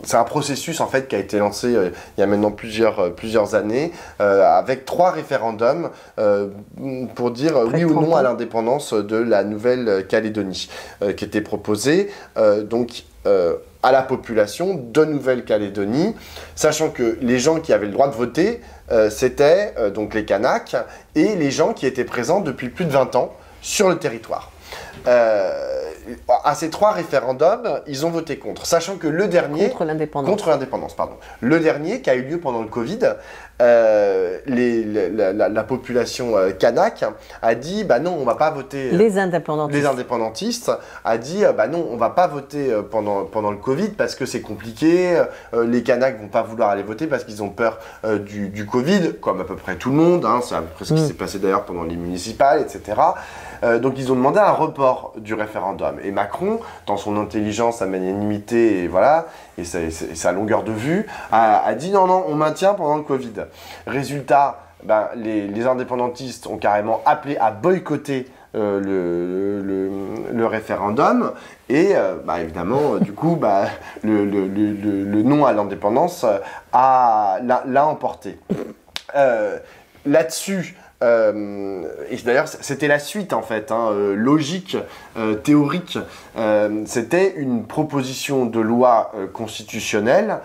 C'est un processus en fait qui a été lancé il y a maintenant plusieurs années, avec 3 référendums pour dire oui ou non à l'indépendance de la Nouvelle-Calédonie, qui étaient proposés à la population de Nouvelle-Calédonie, sachant que les gens qui avaient le droit de voter, c'était donc les Kanaks et les gens qui étaient présents depuis plus de 20 ans sur le territoire. à ces 3 référendums, ils ont voté contre, sachant que le dernier... Contre l'indépendance. Contre l'indépendance, pardon. Le dernier, qui a eu lieu pendant le Covid, la population kanak a dit, bah non, on va pas voter... Les indépendantistes. Les indépendantistes a dit, bah non, on va pas voter pendant le Covid parce que c'est compliqué, les Kanaks vont pas vouloir aller voter parce qu'ils ont peur du Covid, comme à peu près tout le monde, hein, c'est à peu près ce qui s'est passé d'ailleurs pendant les municipales, etc. Donc ils ont demandé un report du référendum. Et Macron, dans son intelligence, sa magnanimité et voilà, et sa longueur de vue, a dit non, on maintient pendant le Covid. Résultat, ben, les indépendantistes ont carrément appelé à boycotter le référendum et bah, évidemment du coup bah, le non à l'indépendance l'a emporté. Là-dessus, et d'ailleurs c'était la suite en fait, hein, logique, théorique, c'était une proposition de loi constitutionnelle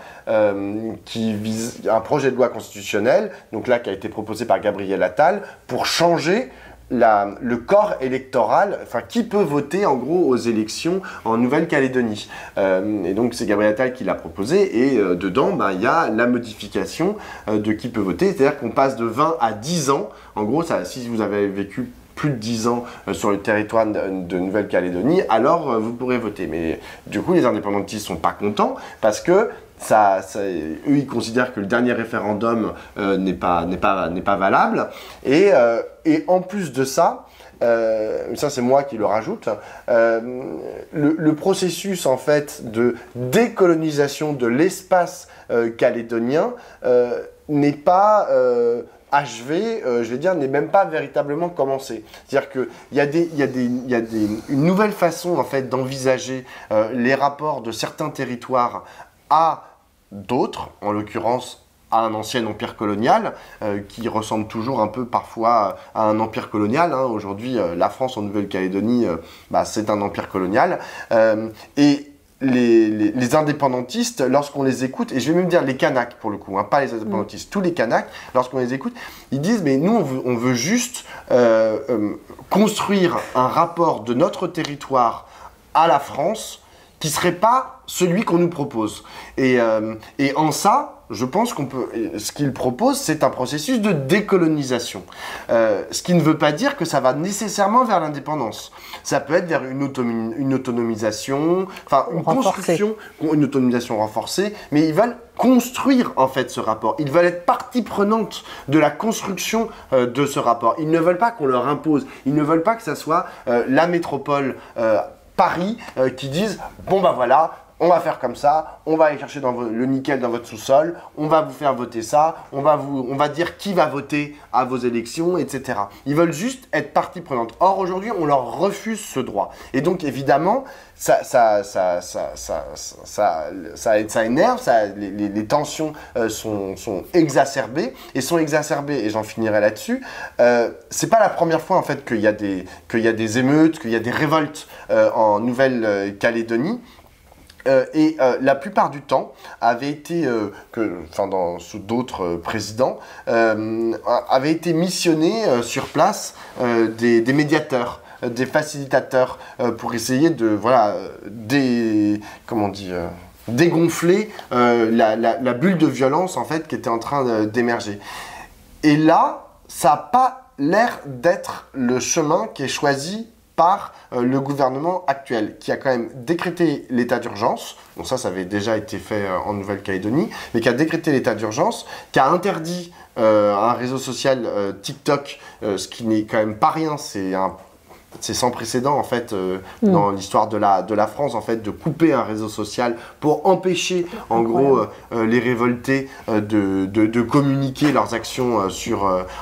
qui vise un projet de loi constitutionnel, donc là qui a été proposé par Gabriel Attal pour changer le corps électoral, enfin qui peut voter en gros aux élections en Nouvelle-Calédonie. Et donc c'est Gabriel Attal qui l'a proposé et dedans bah, y a la modification de qui peut voter, c'est-à-dire qu'on passe de 20 à 10 ans, en gros ça, si vous avez vécu plus de 10 ans sur le territoire de Nouvelle-Calédonie, alors vous pourrez voter. Mais du coup les indépendantistes sont pas contents parce que eux, ils considèrent que le dernier référendum n'est pas valable. Et en plus de ça, ça c'est moi qui le rajoute, le processus en fait de décolonisation de l'espace calédonien n'est pas achevé, je vais dire, n'est même pas véritablement commencé. C'est-à-dire qu'il y a une nouvelle façon en fait d'envisager les rapports de certains territoires à d'autres, en l'occurrence à un ancien empire colonial, qui ressemble toujours un peu parfois à un empire colonial. Hein. Aujourd'hui, la France en Nouvelle-Calédonie, bah, c'est un empire colonial. Et les indépendantistes, lorsqu'on les écoute, et je vais même dire les Kanaks pour le coup, hein, pas les indépendantistes, tous les Kanaks, lorsqu'on les écoute, ils disent mais nous on veut juste construire un rapport de notre territoire à la France qui serait pas celui qu'on nous propose. Et en ça, je pense ce qu'il propose, c'est un processus de décolonisation. Ce qui ne veut pas dire que ça va nécessairement vers l'indépendance. Ça peut être vers une autonomisation, enfin une construction, une autonomisation renforcée, mais ils veulent construire en fait ce rapport. Ils veulent être partie prenante de la construction de ce rapport. Ils ne veulent pas qu'on leur impose. Ils ne veulent pas que ça soit la métropole Paris qui disent bon bah voilà, on va faire comme ça, on va aller chercher le nickel dans votre sous-sol, on va vous faire voter ça, on va dire qui va voter à vos élections, etc. Ils veulent juste être partie prenante. Or aujourd'hui, on leur refuse ce droit. Et donc évidemment, ça énerve, les tensions sont exacerbées, et j'en finirai là-dessus. C'est pas la première fois en fait qu'il y a des émeutes, qu'il y a des révoltes en Nouvelle-Calédonie. Et la plupart du temps avait été, sous d'autres présidents, avait été missionné sur place des médiateurs, des facilitateurs pour essayer de dégonfler la bulle de violence en fait qui était en train d'émerger. Et là, ça n'a pas l'air d'être le chemin qui est choisi par le gouvernement actuel, qui a quand même décrété l'état d'urgence, donc ça avait déjà été fait en Nouvelle-Calédonie, mais qui a décrété l'état d'urgence, qui a interdit un réseau social TikTok, ce qui n'est quand même pas rien, c'est sans précédent en fait dans l'histoire de la France en fait de couper un réseau social pour empêcher en gros les révoltés de communiquer leurs actions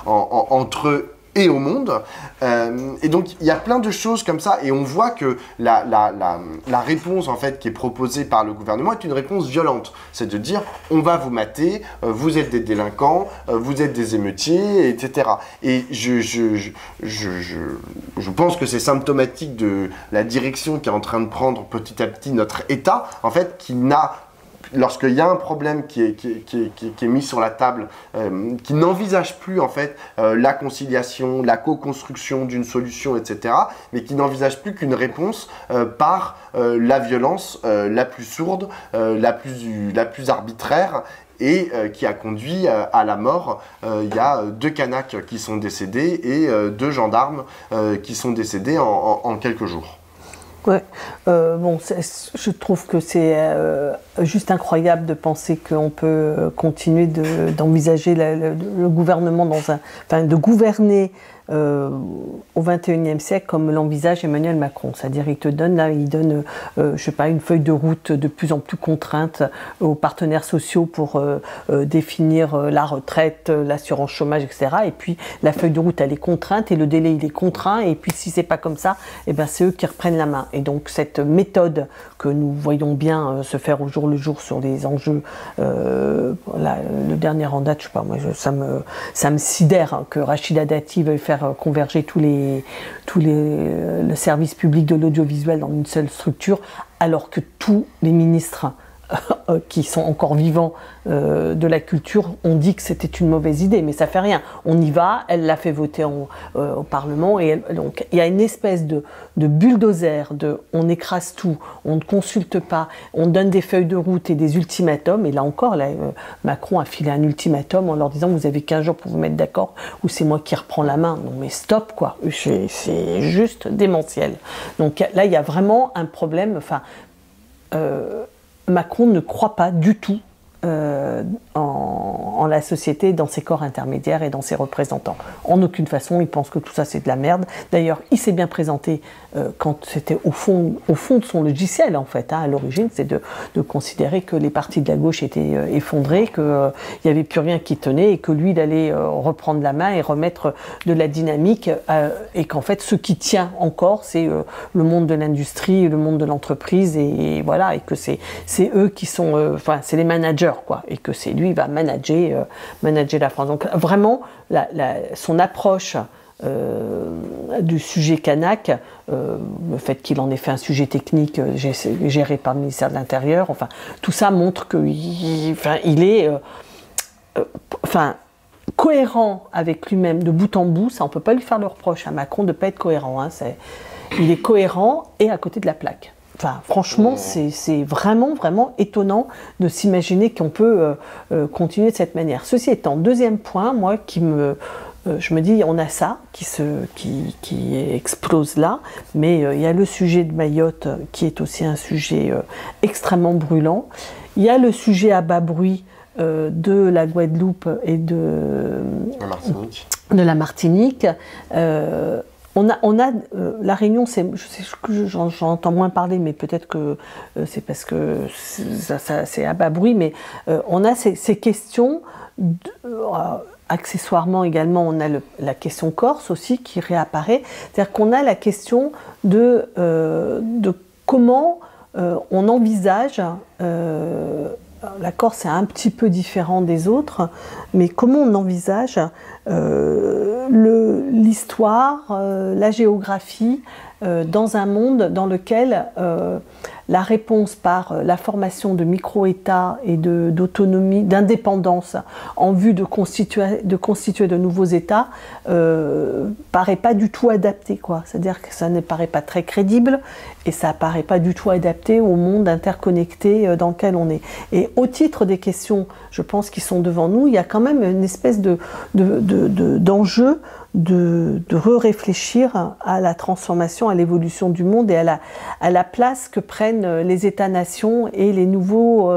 entre eux et au monde. Et donc il y a plein de choses comme ça et on voit que la réponse en fait qui est proposée par le gouvernement est une réponse violente. C'est de dire on va vous mater, vous êtes des délinquants, vous êtes des émeutiers, etc. Et je pense que c'est symptomatique de la direction qui est en train de prendre petit à petit notre État, en fait, qui n'a lorsqu'il y a un problème qui est mis sur la table, qui n'envisage plus en fait la conciliation, la co-construction d'une solution, etc., mais qui n'envisage plus qu'une réponse par la violence la plus sourde, la plus arbitraire, et qui a conduit à la mort. Il y a 2 Kanaks qui sont décédés et 2 gendarmes qui sont décédés en quelques jours. Ouais, bon, je trouve que c'est juste incroyable de penser qu'on peut continuer d'envisager le gouvernement de gouverner au XXIe siècle comme l'envisage Emmanuel Macron. C'est-à-dire il donne je sais pas, une feuille de route de plus en plus contrainte aux partenaires sociaux pour définir la retraite, l'assurance chômage, etc. Et puis la feuille de route elle est contrainte et le délai il est contraint et puis si c'est pas comme ça, eh ben c'est eux qui reprennent la main. Et donc cette méthode que nous voyons bien se faire au jour le jour sur les enjeux, le dernier en date, je sais pas, moi ça me sidère hein, que Rachida Dati veuille faire converger le service public de l'audiovisuel dans une seule structure, alors que tous les ministres qui sont encore vivants de la culture ont dit que c'était une mauvaise idée, mais ça fait rien. On y va, elle l'a fait voter au Parlement, et donc il y a une espèce de bulldozer, on écrase tout, on ne consulte pas, on donne des feuilles de route et des ultimatums, et là encore, Macron a filé un ultimatum en leur disant vous avez 15 jours pour vous mettre d'accord, ou c'est moi qui reprends la main. Non mais stop quoi, c'est juste démentiel. Donc là il y a vraiment un problème, Macron ne croit pas du tout en la société, dans ses corps intermédiaires et dans ses représentants. En aucune façon, il pense que tout ça c'est de la merde. D'ailleurs, il s'est bien présenté quand c'était au fond de son logiciel en fait. Hein, à l'origine, c'est de considérer que les partis de la gauche étaient effondrés, qu'il n'y avait plus rien qui tenait et que lui, il allait reprendre la main et remettre de la dynamique et qu'en fait, ce qui tient encore, c'est le monde de l'industrie, le monde de l'entreprise et voilà, et que c'est eux qui sont, c'est les managers quoi, et que c'est lui qui va manager la France. Donc vraiment, son approche du sujet Kanak, le fait qu'il en ait fait un sujet technique géré par le ministère de l'Intérieur, enfin tout ça montre qu'il est cohérent avec lui-même de bout en bout. Ça on peut pas lui faire le reproche à Macron de pas être cohérent, hein. Il est cohérent et à côté de la plaque. Enfin, franchement, c'est vraiment, vraiment étonnant de s'imaginer qu'on peut continuer de cette manière. Ceci étant, deuxième point, moi, je me dis, on a ça qui explose là, mais il y a le sujet de Mayotte qui est aussi un sujet extrêmement brûlant. Il y a le sujet à bas bruit de la Guadeloupe et de la Martinique. On a la Réunion, j'en entends moins parler, mais peut-être que c'est parce que c'est à bas bruit, mais on a ces questions, accessoirement également, on a la question corse aussi qui réapparaît, c'est-à-dire qu'on a la question de comment on envisage, la Corse est un petit peu différent des autres, mais comment on envisage l'histoire, la géographie dans un monde dans lequel la réponse par la formation de micro-États et d'autonomie, d'indépendance en vue de constituer de nouveaux États paraît pas du tout adapté, quoi. C'est-à-dire que ça ne paraît pas très crédible et ça paraît pas du tout adapté au monde interconnecté dans lequel on est. Et au titre des questions, je pense, qui sont devant nous, il y a quand même une espèce d'enjeu de réfléchir à la transformation, à l'évolution du monde et à la place que prennent les États-nations et les nouveaux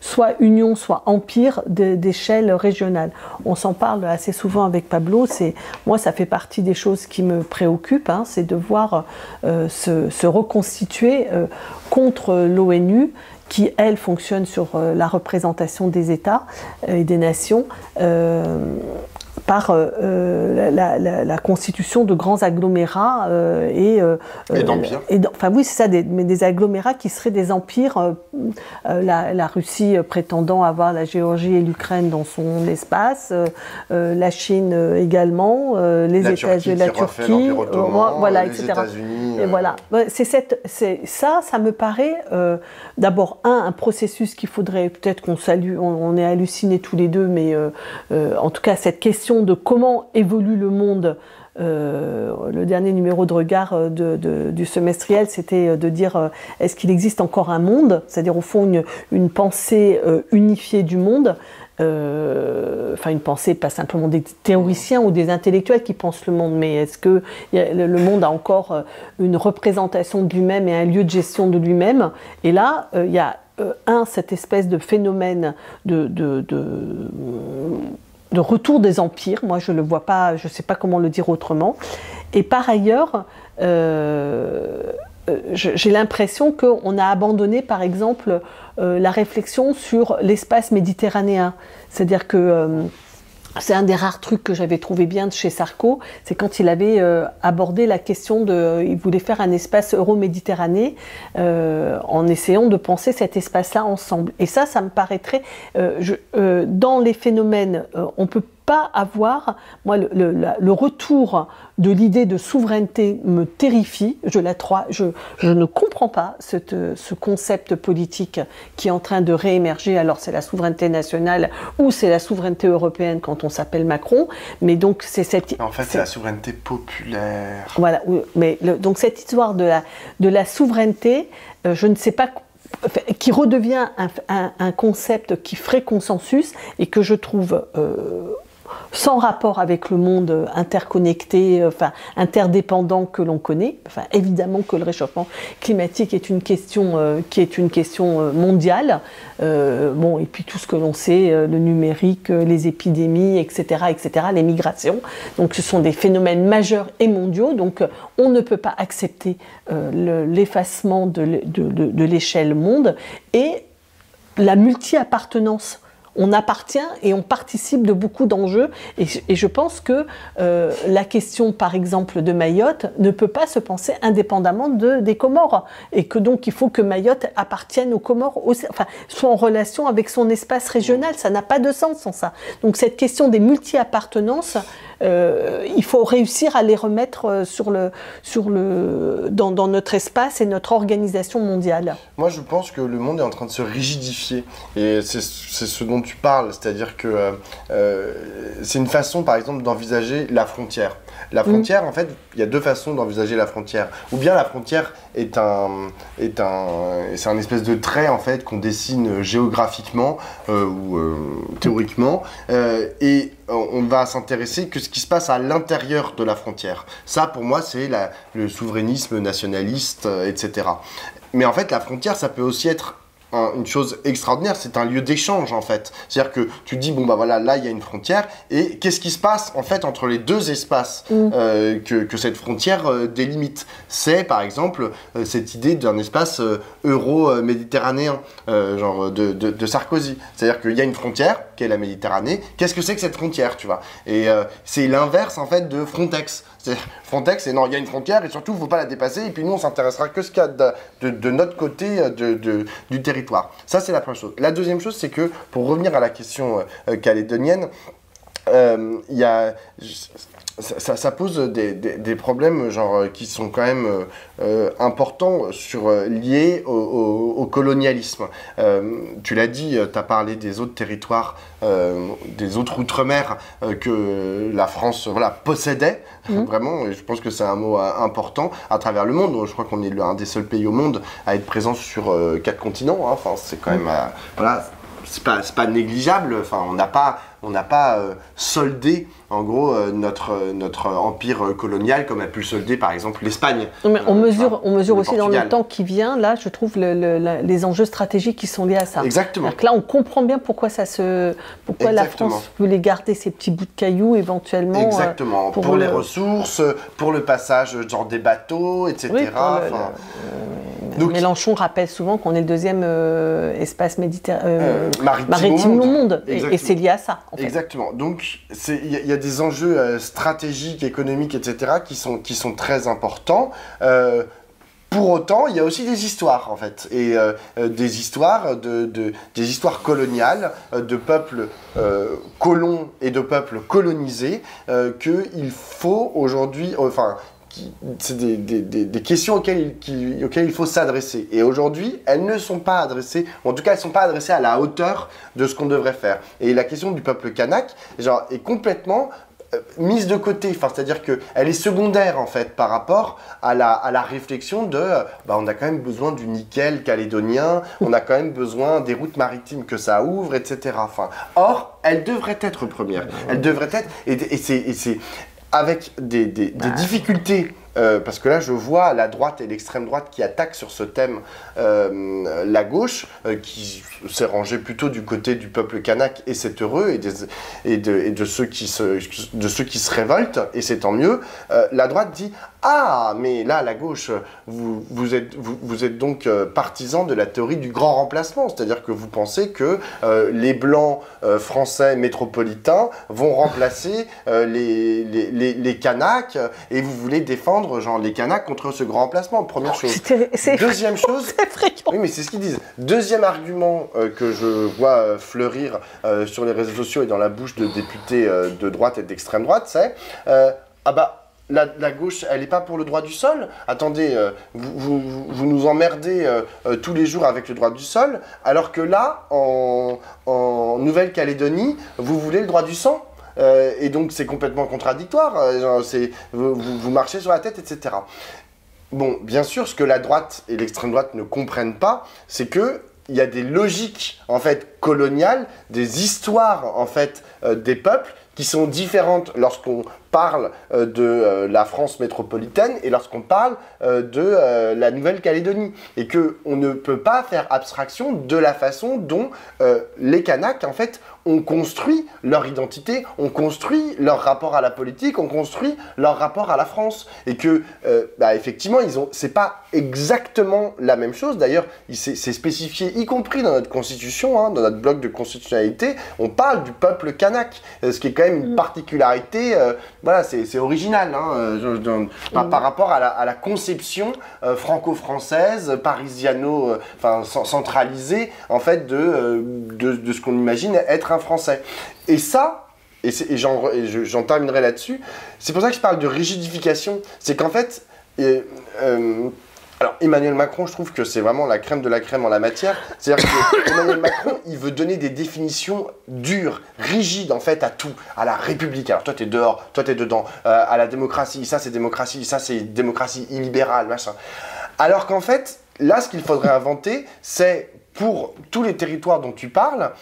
soit union, soit empire d'échelle régionale. On s'en parle assez souvent avec Pablo. Moi, ça fait partie des choses qui me préoccupent, hein, c'est de voir se reconstituer contre l'ONU, qui, elle, fonctionne sur la représentation des États et des nations, par la constitution de grands agglomérats et d'empires. Enfin oui, c'est ça, mais des agglomérats qui seraient des empires. La Russie prétendant avoir la Géorgie et l'Ukraine dans son espace, la Chine également, les États-Unis, la Turquie, voilà, les etc. États-Unis. Et voilà, ça me paraît d'abord un processus qu'il faudrait peut-être qu'on salue. On est hallucinés tous les deux, mais en tout cas cette question de comment évolue le monde. Le dernier numéro de Regard du semestriel, c'était de dire est-ce qu'il existe encore un monde, c'est-à-dire au fond une pensée unifiée du monde, enfin une pensée pas simplement des théoriciens ou des intellectuels qui pensent le monde, mais est-ce que le monde a encore une représentation de lui-même et un lieu de gestion de lui-même? Et là, il y a cette espèce de phénomène de retour des empires. Moi, je le vois pas, je sais pas comment le dire autrement. Et par ailleurs, j'ai l'impression qu'on a abandonné, par exemple, la réflexion sur l'espace méditerranéen. C'est-à-dire que c'est un des rares trucs que j'avais trouvé bien de chez Sarko, c'est quand il avait abordé la question il voulait faire un espace euro-méditerranéen en essayant de penser cet espace-là ensemble. Et ça me paraîtrait, dans les phénomènes, on peut pas avoir, moi, le retour de l'idée de souveraineté me terrifie. Je ne comprends pas ce concept politique qui est en train de réémerger. Alors c'est la souveraineté nationale ou c'est la souveraineté européenne quand on s'appelle Macron. Mais donc c'est cette. En fait, c'est la souveraineté populaire. Voilà. Mais donc cette histoire de la souveraineté, je ne sais pas. Qui redevient un concept qui ferait consensus et que je trouve sans rapport avec le monde interconnecté, interdépendant que l'on connaît. Enfin, évidemment que le réchauffement climatique est une question mondiale. Et puis tout ce que l'on sait, le numérique, les épidémies, etc., les migrations. Donc, ce sont des phénomènes majeurs et mondiaux. Donc, on ne peut pas accepter l'effacement de l'échelle monde et la multi-appartenance. On appartient et on participe de beaucoup d'enjeux. Et je pense que la question, par exemple, de Mayotte ne peut pas se penser indépendamment des Comores. Et que donc, il faut que Mayotte appartienne aux Comores, soit en relation avec son espace régional. Ça n'a pas de sens sans ça. Donc, cette question des multi-appartenances, il faut réussir à les remettre dans notre espace et notre organisation mondiale. Moi, je pense que le monde est en train de se rigidifier. Et c'est ce dont tu parles. C'est-à-dire que c'est une façon, par exemple, d'envisager la frontière. La frontière, en fait, il y a deux façons d'envisager la frontière. Ou bien la frontière c'est un espèce de trait, en fait, qu'on dessine géographiquement ou théoriquement. Et on va s'intéresser que ce qui se passe à l'intérieur de la frontière. Ça, pour moi, c'est le souverainisme nationaliste, etc. Mais en fait, la frontière, ça peut aussi être une chose extraordinaire, c'est un lieu d'échange en fait. C'est-à-dire que tu te dis, bon bah voilà, là il y a une frontière, et qu'est-ce qui se passe en fait entre les deux espaces que cette frontière délimite? C'est par exemple cette idée d'un espace euro-méditerranéen, genre de Sarkozy. C'est-à-dire qu'il y a une frontière, qui est la Méditerranée, qu'est-ce que c'est que cette frontière, tu vois? Et c'est l'inverse en fait de Frontex. Frontex, c'est non, il y a une frontière et surtout, il ne faut pas la dépasser. Et puis nous, on s'intéressera que ce qu'il y a de notre côté du territoire. Ça, c'est la première chose. La deuxième chose, c'est que, pour revenir à la question calédonienne, ça pose des problèmes qui sont quand même importants liés au colonialisme. Tu l'as dit, tu as parlé des autres territoires, des autres outre-mer que la France possédait, vraiment, et je pense que c'est un mot important à travers le monde. Je crois qu'on est un des seuls pays au monde à être présent sur 4 continents. Enfin, c'est quand même... c'est pas négligeable. Enfin, on n'a pas soldé en gros notre empire colonial comme a pu le solder par exemple l'Espagne. Mais on mesure aussi dans le temps qui vient, là je trouve les enjeux stratégiques qui sont liés à ça. Exactement. Là on comprend bien pourquoi la France voulait garder ces petits bouts de cailloux éventuellement. Exactement. Pour les ressources, pour le passage genre des bateaux, etc. Oui, Donc, Mélenchon rappelle souvent qu'on est le deuxième espace maritime au monde. Et c'est lié à ça, en fait. Exactement. Donc, il y a des enjeux stratégiques, économiques, etc., qui sont très importants. Pour autant, il y a aussi des histoires, en fait, et des histoires des histoires coloniales de peuples colons et de peuples colonisés qu'il faut aujourd'hui, c'est des questions auxquelles il faut s'adresser. Et aujourd'hui, elles ne sont pas adressées, ou en tout cas, elles ne sont pas adressées à la hauteur de ce qu'on devrait faire. Et la question du peuple kanak, est complètement mise de côté, c'est-à-dire qu'elle est secondaire en fait par rapport à la réflexion de on a quand même besoin du nickel calédonien, on a quand même besoin des routes maritimes que ça ouvre, etc. Or, elle devrait être première, elle devrait être, et c'est avec des difficultés. Parce que là, je vois la droite et l'extrême droite qui attaquent sur ce thème la gauche, qui s'est rangée plutôt du côté du peuple kanak, et c'est heureux, et de ceux qui se révoltent, et c'est tant mieux. La droite dit « Ah, mais là, la gauche, vous êtes donc partisan de la théorie du grand remplacement, c'est-à-dire que vous pensez que les blancs français métropolitains vont remplacer les kanaks, et vous voulez défendre les Kanaks contre ce grand remplacement, première chose. Deuxième chose, oui, mais c'est ce qu'ils disent. Deuxième argument que je vois fleurir sur les réseaux sociaux et dans la bouche de députés de droite et d'extrême droite, c'est la gauche, elle n'est pas pour le droit du sol. Attendez, vous nous emmerdez tous les jours avec le droit du sol, alors que là, en Nouvelle-Calédonie, vous voulez le droit du sang. Et donc c'est complètement contradictoire, vous marchez sur la tête, etc. Bon, bien sûr, ce que la droite et l'extrême droite ne comprennent pas, c'est que il y a des logiques en fait coloniales, des histoires en fait des peuples qui sont différentes lorsqu'on parle de la France métropolitaine et lorsqu'on parle de la Nouvelle-Calédonie. Et qu'on ne peut pas faire abstraction de la façon dont les Kanaks, en fait, ont construit leur identité, ont construit leur rapport à la politique, ont construit leur rapport à la France. Et que, effectivement, c'est pas exactement la même chose. D'ailleurs, c'est spécifié, y compris dans notre constitution, dans notre bloc de constitutionnalité, on parle du peuple kanak, ce qui est quand même une particularité. Voilà, c'est original par rapport à la conception franco-française, centralisée en fait de ce qu'on imagine être un Français. Et ça, j'en terminerai là-dessus, c'est pour ça que je parle de rigidification, c'est qu'en fait, alors Emmanuel Macron, je trouve que c'est vraiment la crème de la crème en la matière. C'est-à-dire que Emmanuel Macron, il veut donner des définitions dures, rigides en fait à tout, à la République. Alors toi t'es dehors, toi t'es dedans, à la démocratie, ça c'est démocratie illibérale, machin. Alors qu'en fait, là ce qu'il faudrait inventer, c'est pour tous les territoires dont tu parles,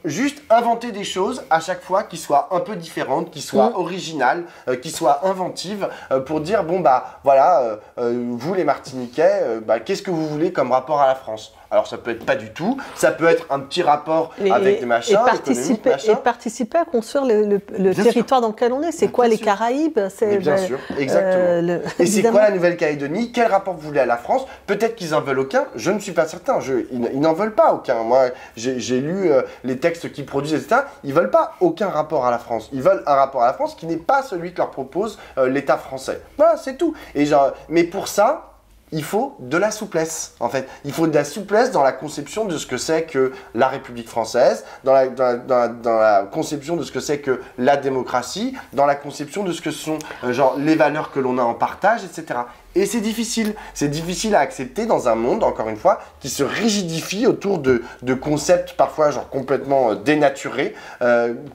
juste inventer des choses à chaque fois qui soient un peu différentes, qui soient originales, qui soient inventives, pour dire vous les Martiniquais, qu'est-ce que vous voulez comme rapport à la France? Alors ça peut être pas du tout, ça peut être un petit rapport avec des machins économiques, et participer à construire le territoire dans lequel on est. C'est quoi les Caraïbes? Bien sûr, exactement. Et c'est quoi la Nouvelle-Calédonie? Quel rapport vous voulez à la France? Peut-être qu'ils n'en veulent aucun, je ne suis pas certain. Ils n'en veulent pas aucun. Moi, j'ai lu les textes qu'ils produisent, etc. Ils ne veulent pas aucun rapport à la France. Ils veulent un rapport à la France qui n'est pas celui que leur propose l'État français. Voilà, c'est tout. Mais pour ça, il faut de la souplesse, en fait. Il faut de la souplesse dans la conception de ce que c'est que la République française, dans la conception de ce que c'est que la démocratie, dans la conception de ce que sont les valeurs que l'on a en partage, etc. Et c'est difficile à accepter dans un monde, encore une fois, qui se rigidifie autour de concepts parfois complètement dénaturés,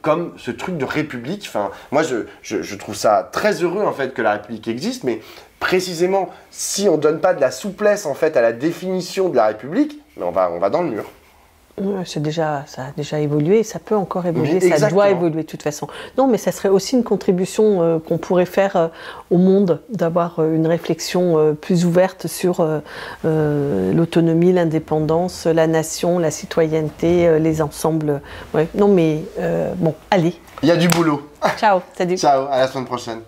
comme ce truc de République. Enfin, moi, je trouve ça très heureux, en fait, que la République existe, mais précisément, si on ne donne pas de la souplesse, en fait, à la définition de la République, on va dans le mur. Ça a déjà évolué, ça peut encore évoluer, ça doit évoluer de toute façon. Non, mais ça serait aussi une contribution qu'on pourrait faire au monde, d'avoir une réflexion plus ouverte sur l'autonomie, l'indépendance, la nation, la citoyenneté, les ensembles. Ouais. Non, mais bon, allez. Il y a du boulot. Ciao, salut. Ciao, à la semaine prochaine.